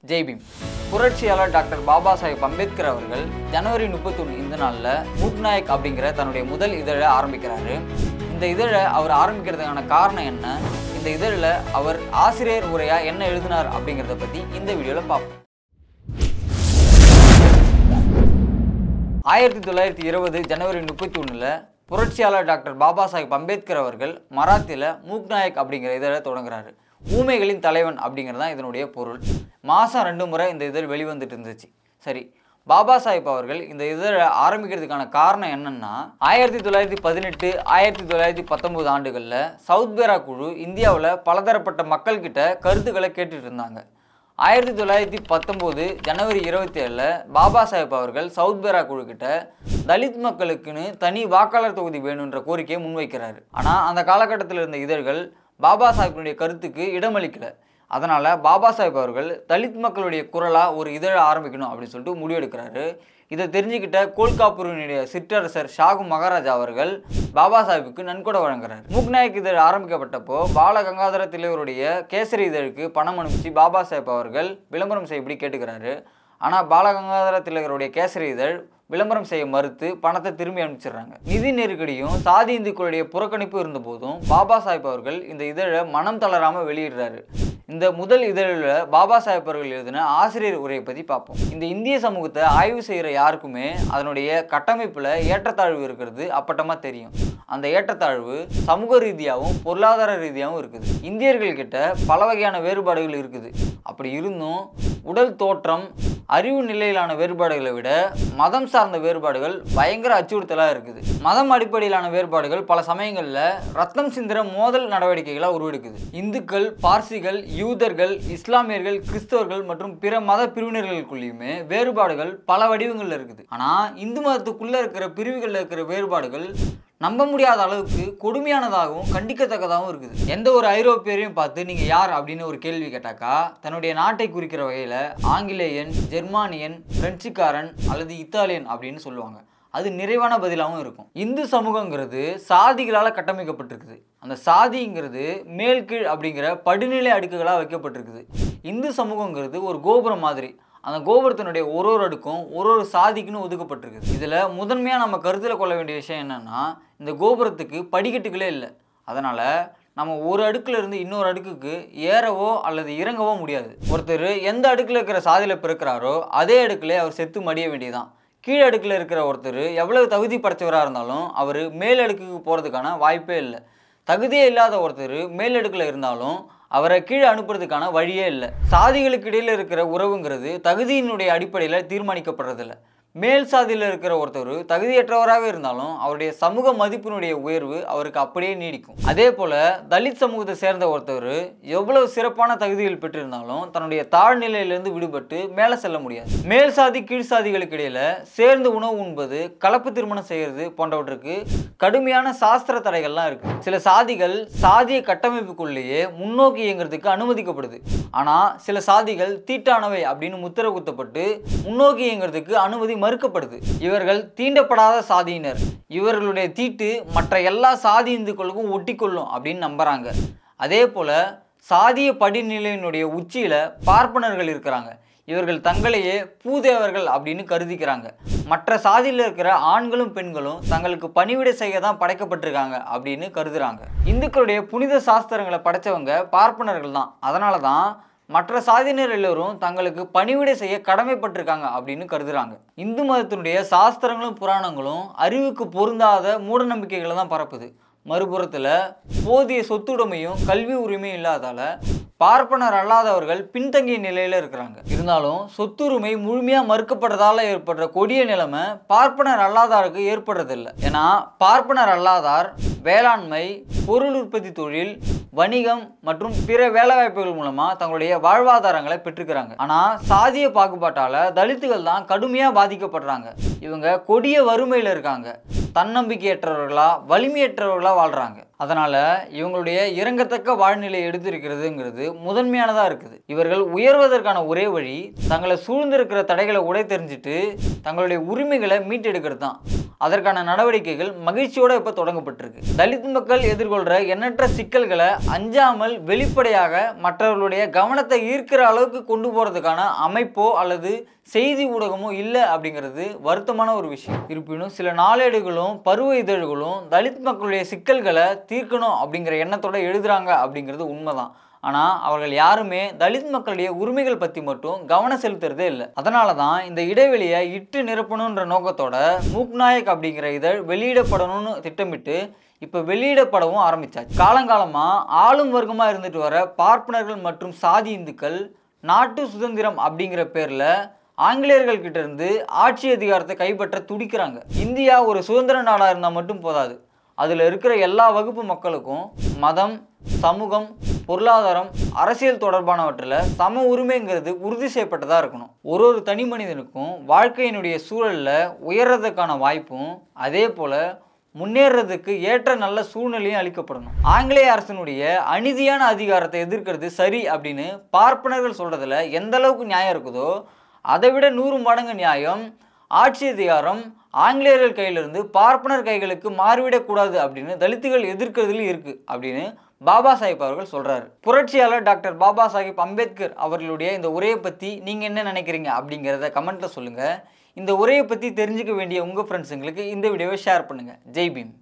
ஜெய் பீம். புரட்சியாளர் டாக்டர் பாபா சாஹேப் அம்பேத்கர் அவர்கள் ஜனவரி 31 இந்த நாளில் மூக் நாயக் அப்படிங்கிற தன்னுடைய முதல் இதழை ஆரம்பிக்கிறாரு. இந்த இதழை அவர் ஆரம்பிக்கிறதுக்கான காரணம் என்ன, இந்த இதழில் அவர் ஆசிரியர் உரையா என்ன எழுதினார் அப்படிங்கிறத பற்றி இந்த வீடியோவில் பார்ப்போம். 1920 ஜனவரி 31 புரட்சியாளர் டாக்டர் பாபா சாஹேப் அம்பேத்கர் அவர்கள் மராத்தியில் மூக் நாயக் அப்படிங்கிற இதழை தொடங்குறாரு. ஊமைகளின் தலைவன் அப்படிங்கிறது தான் இதனுடைய பொருள். மாதம் 2 முறை இந்த இதழ் வெளிவந்துட்டு இருந்துச்சு. சரி, பாபா சாஹேப் அவர்கள் இந்த இதழை ஆரம்பிக்கிறதுக்கான காரணம் என்னன்னா, 1918 1919 ஆண்டுகளில் சவுத் பேரா குழு இந்தியாவில் பலதரப்பட்ட மக்கள்கிட்ட கருத்துக்களை கேட்டுட்டு இருந்தாங்க. 1919 ஜனவரி 27 பாபா சாஹேப் அவர்கள் சவுத் பேரா குழு கிட்ட தலித் மக்களுக்குன்னு தனி வாக்காளர் தொகுதி வேணுன்ற கோரிக்கையை முன்வைக்கிறாரு. ஆனால் அந்த காலகட்டத்தில் இருந்த இதழ்கள் பாபா சாஹேப்பினுடைய கருத்துக்கு இடமளிக்கலை. அதனால் பாபா சாஹேப் அவர்கள் தலித் மக்களுடைய குரலாக ஒரு இதழை ஆரம்பிக்கணும் அப்படின்னு சொல்லிட்டு முடிவெடுக்கிறாரு. இதை தெரிஞ்சுக்கிட்ட கோல்காப்பூரினுடைய சிற்றரசர் ஷாகு மகாராஜா அவர்கள் பாபா சாஹேப்புக்கு நன்கொடை வழங்குறாரு. மூக் நாயக் இதழ் ஆரம்பிக்கப்பட்டப்போ பால கங்காதர திலகருடைய கேசரி இதழுக்கு பணம் அனுப்பிச்சு பாபா சாஹேப் அவர்கள் விளம்பரம் செய்யப்படி கேட்டுக்கிறாரு. ஆனால் பால கங்காதர திலகருடைய கேசரி இதழ் விளம்பரம் செய்ய மறுத்து பணத்தை திரும்பி அனுப்பிச்சிடுறாங்க. நிதி நெருக்கடியும் சாதி இந்துக்களுடைய புறக்கணிப்பு இருந்த போதும் பாபா சாஹேப் அவர்கள் இந்த இதழை மனம் தளராமல் வெளியிடுறாரு. இந்த முதல் இதழில் பாபா சாஹேப் அவர்கள் எழுதின ஆசிரியர் உரையை பற்றி பார்ப்போம். இந்த இந்திய சமூகத்தை ஆய்வு செய்கிற யாருக்குமே அதனுடைய கட்டமைப்பில் ஏற்றத்தாழ்வு இருக்கிறது அப்பட்டமாக தெரியும். அந்த ஏற்றத்தாழ்வு சமூக ரீதியாகவும் பொருளாதார ரீதியாகவும் இருக்குது. இந்தியர்கள்கிட்ட பல வகையான வேறுபாடுகள் இருக்குது. அப்படி இருந்தும் உடல் தோற்றம், அறிவு நிலையிலான வேறுபாடுகளை விட மதம் சார்ந்த வேறுபாடுகள் பயங்கர அச்சுறுத்தலாக இருக்குது. மதம் அடிப்படையிலான வேறுபாடுகள் பல சமயங்களில் ரத்தம் சிந்திர மோதல் நடவடிக்கைகளாக உருவெடுக்குது. இந்துக்கள், பார்சிகள், யூதர்கள், இஸ்லாமியர்கள், கிறிஸ்தவர்கள் மற்றும் பிற மத பிரிவினர்களுக்குள்ளேயுமே வேறுபாடுகள் பல வடிவங்களில் இருக்குது. ஆனால் இந்து மதத்துக்குள்ளே இருக்கிற பிரிவுகளில் இருக்கிற வேறுபாடுகள் நம்ப முடியாத அளவுக்கு கொடுமையானதாகவும் கண்டிக்கத்தக்கதாகவும் இருக்குது. எந்த ஒரு ஐரோப்பியரையும் பார்த்து நீங்கள் யார் அப்படின்னு ஒரு கேள்வி கேட்டாக்கா தன்னுடைய நாட்டை குறிக்கிற வகையில் ஆங்கிலேயன், ஜெர்மானியன், பிரெஞ்சுக்காரன் அல்லது இத்தாலியன் அப்படின்னு சொல்லுவாங்க. அது நிறைவான பதிலாகவும் இருக்கும். இந்து சமூகங்கிறது சாதிகளால் கட்டமைக்கப்பட்டிருக்குது. அந்த சாதிங்கிறது மேல் கீழ் அப்படிங்கிற படிநிலை அடுக்குகளாக வைக்கப்பட்டிருக்குது. இந்து சமூகங்கிறது ஒரு கோபுரம் மாதிரி. அந்த கோபுரத்தினுடைய ஒரு அடுக்கும் ஒரு சாதிக்குன்னு ஒதுக்கப்பட்டிருக்குது. இதில் முதன்மையாக நம்ம கருத்தில் கொள்ள வேண்டிய விஷயம் என்னென்னா, இந்த கோபுரத்துக்கு படிக்கட்டுகளே இல்லை. அதனால் நம்ம ஒரு அடுக்கில் இருந்து இன்னொரு அடுக்குக்கு ஏறவோ அல்லது இறங்கவோ முடியாது. ஒருத்தர் எந்த அடுக்கில் இருக்கிற சாதியில் பிறக்கிறாரோ அதே அடுக்கில் அவர் செத்து மடிய வேண்டியதான். கீழ் அடுக்கில் இருக்கிற ஒருத்தர் எவ்வளவு தகுதி படைத்தவராக இருந்தாலும் அவர் மேல் அடுக்குக்கு போகிறதுக்கான வாய்ப்பே இல்லை. தகுதியே இல்லாத ஒருத்தர் மேல் அடுக்கில் இருந்தாலும் அவரை கீழே அனுப்புறதுக்கான வழியே இல்லை. சாதிகளுக்கு இடையில் இருக்கிற உறவுங்கிறது தகுதியினுடைய அடிப்படையில் தீர்மானிக்கப்படுறதில்லை. மேல் சாதியில் இருக்கிற ஒருத்தர் தகுதியற்றவராக இருந்தாலும் அவருடைய சமூக மதிப்பினுடைய உயர்வு அவருக்கு அப்படியே நீடிக்கும். அதே போல் தலித் சமூகத்தை சேர்ந்த ஒருத்தர் எவ்வளவு சிறப்பான தகுதிகள் பெற்றிருந்தாலும் தன்னுடைய தாழ்நிலையிலிருந்து விடுபட்டு மேலே செல்ல முடியாது. மேல் சாதி கீழ் சாதிகளுக்கு இடையில சேர்ந்து உணவு உண்பது, கலப்பு திருமணம் செய்கிறது போன்றவற்றுக்கு கடுமையான சாஸ்திர தடைகள்லாம் இருக்கு. சில சாதிகள் சாதிய கட்டமைப்புக்குள்ளேயே முன்னோக்கி இயங்குறதுக்கு அனுமதிக்கப்படுது. ஆனால் சில சாதிகள் தீட்டானவை அப்படின்னு முத்திரை குத்தப்பட்டு முன்னோக்கி இயங்குறதுக்கு அனுமதி மறுக்கப்படுது. இவர்கள் தீண்டப்படாத சாதியினர். இவர்களுடைய தீட்டு மற்ற எல்லா சாதி இந்துக்களுக்கும் ஒட்டிக்கொள்ளும் அப்படின்னு நம்புறாங்க. அதே போல சாதிய படிநிலையினுடைய உச்சியில பார்ப்பனர்கள் இருக்கிறாங்க. இவர்கள் தங்களையே பூதேவர்கள் அப்படின்னு கருதிக்கிறாங்க. மற்ற சாதியில் இருக்கிற ஆண்களும் பெண்களும் தங்களுக்கு பணிவிடை செய்ய தான் படைக்கப்பட்டிருக்காங்க அப்படின்னு கருதுறாங்க. இந்துக்களுடைய புனித சாஸ்திரங்களை படைச்சவங்க பார்ப்பனர்கள் தான். அதனால தான் மற்ற சாதியினர் எல்லோரும் தங்களுக்கு பணிவிடை செய்ய கடமைப்பட்டிருக்காங்க அப்படின்னு கருதுறாங்க. இந்து மதத்தினுடைய சாஸ்திரங்களும் புராணங்களும் அறிவுக்கு பொருந்தாத மூட நம்பிக்கைகளை தான் பரப்புது. மறுபுறத்தில் போதிய சொத்துடைமையும் கல்வி உரிமையும் இல்லாதால பார்ப்பனர் அல்லாதவர்கள் பின்தங்கிய நிலையில் இருக்கிறாங்க. இருந்தாலும் சொத்துரிமை முழுமையாக மறுக்கப்பட்டதால் ஏற்படுற கொடிய நிலைமை பார்ப்பனர் அல்லாதாருக்கு ஏற்படுறதில்லை. ஏன்னா பார்ப்பனர் அல்லாதார் வேளாண்மை, பொருள் உற்பத்தி தொழில், வணிகம் மற்றும் பிற வேலைவாய்ப்புகள் மூலமாக தங்களுடைய வாழ்வாதாரங்களை பெற்றுக்கிறாங்க. ஆனால் சாதிய பாகுபாட்டால் தலித்துகள் தான் கடுமையாக பாதிக்கப்படுறாங்க. இவங்க கொடிய வறுமையில் இருக்காங்க. தன்னம்பிக்கையற்றவர்களா வலிமையற்றவர்களாக வாழ்கிறாங்க. அதனால் இவங்களுடைய இறங்கத்தக்க வாழ்நிலை எடுத்திருக்கிறதுங்கிறது முதன்மையானதாக இருக்குது. இவர்கள் உயர்வதற்கான ஒரே வழி தங்களை சூழ்ந்திருக்கிற தடைகளை உடை தெரிஞ்சுட்டு தங்களுடைய உரிமைகளை மீட்டெடுக்கிறது தான். அதற்கான நடவடிக்கைகள் மகிழ்ச்சியோட இப்போ தொடங்கப்பட்டிருக்கு. தலித் மக்கள் எதிர்கொள்கிற எண்ணற்ற சிக்கல்களை அஞ்சாமல் வெளிப்படையாக மற்றவர்களுடைய கவனத்தை ஈர்க்கிற அளவுக்கு கொண்டு போகிறதுக்கான அமைப்போ அல்லது செய்தி ஊடகமோ இல்லை அப்படிங்கிறது வருத்தமான ஒரு விஷயம். இருப்பினும் சில நாளேடுகளும் பருவ இதழ்களும் தலித் மக்களுடைய சிக்கல்களை தீர்க்கணும் அப்படிங்கிற எண்ணத்தோட எழுதுறாங்க அப்படிங்கிறது உண்மைதான். ஆனால் அவர்கள் யாருமே தலித் மக்களுடைய உரிமைகள் பற்றி மட்டும் கவனம் செலுத்துறதே இல்லை. அதனால தான் இந்த இடைவெளியை இட்டு நிரப்பணுன்ற நோக்கத்தோட மூக்நாயக் அப்படிங்கிற இதழ் வெளியிடப்படணும்னு திட்டமிட்டு இப்போ வெளியிடப்படவும் ஆரம்பித்தாச்சு. காலங்காலமாக ஆளும் வர்க்கமாக இருந்துட்டு வர பார்ப்பனர்கள் மற்றும் சாதி இந்துக்கள் நாட்டு சுதந்திரம் அப்படிங்கிற பேரில் ஆங்கிலேயர்கள் கிட்ட இருந்து ஆட்சி அதிகாரத்தை கைப்பற்ற துடிக்கிறாங்க. இந்தியா ஒரு சுதந்திர நாடாக இருந்தால் மட்டும் போதாது, அதில் இருக்கிற எல்லா வகுப்பு மக்களுக்கும் மதம், சமூகம், பொருளாதாரம், அரசியல் தொடர்பானவற்றில் சம உரிமைங்கிறது உறுதி செய்யப்பட்டதாக இருக்கணும். ஒரு தனி மனிதனுக்கும் வாழ்க்கையினுடைய சூழலில் உயர்றதுக்கான வாய்ப்பும் அதே போல் முன்னேறதுக்கு ஏற்ற நல்ல சூழ்நிலையும் அளிக்கப்படணும். ஆங்கிலேய அரசனுடைய அநீதியான அதிகாரத்தை எதிர்க்கிறது சரி அப்படின்னு பார்ப்பனர்கள் சொல்கிறதுல எந்த அளவுக்கு நியாயம் இருக்குதோ அதை விட 100 மடங்கு நியாயம் ஆட்சி அதிகாரம் ஆங்கிலேயர்கள் கையிலிருந்து பார்ப்பனர் கைகளுக்கு மாறிவிடக்கூடாது அப்படின்னு தலித்துகள் எதிர்க்கிறதுல இருக்குது அப்படின்னு பாபா சாஹிப் அவர்கள் சொல்கிறாரு. புரட்சியாளர் டாக்டர் பாபா சாஹிப் அம்பேத்கர் அவர்களுடைய இந்த உரையை பற்றி நீங்கள் என்ன நினைக்கிறீங்க அப்படிங்கிறத கமெண்ட்டில் சொல்லுங்கள். இந்த உரையை பற்றி தெரிஞ்சுக்க வேண்டிய உங்கள் ஃப்ரெண்ட்ஸுங்களுக்கு இந்த வீடியோவை ஷேர் பண்ணுங்கள். ஜெய் பீம்.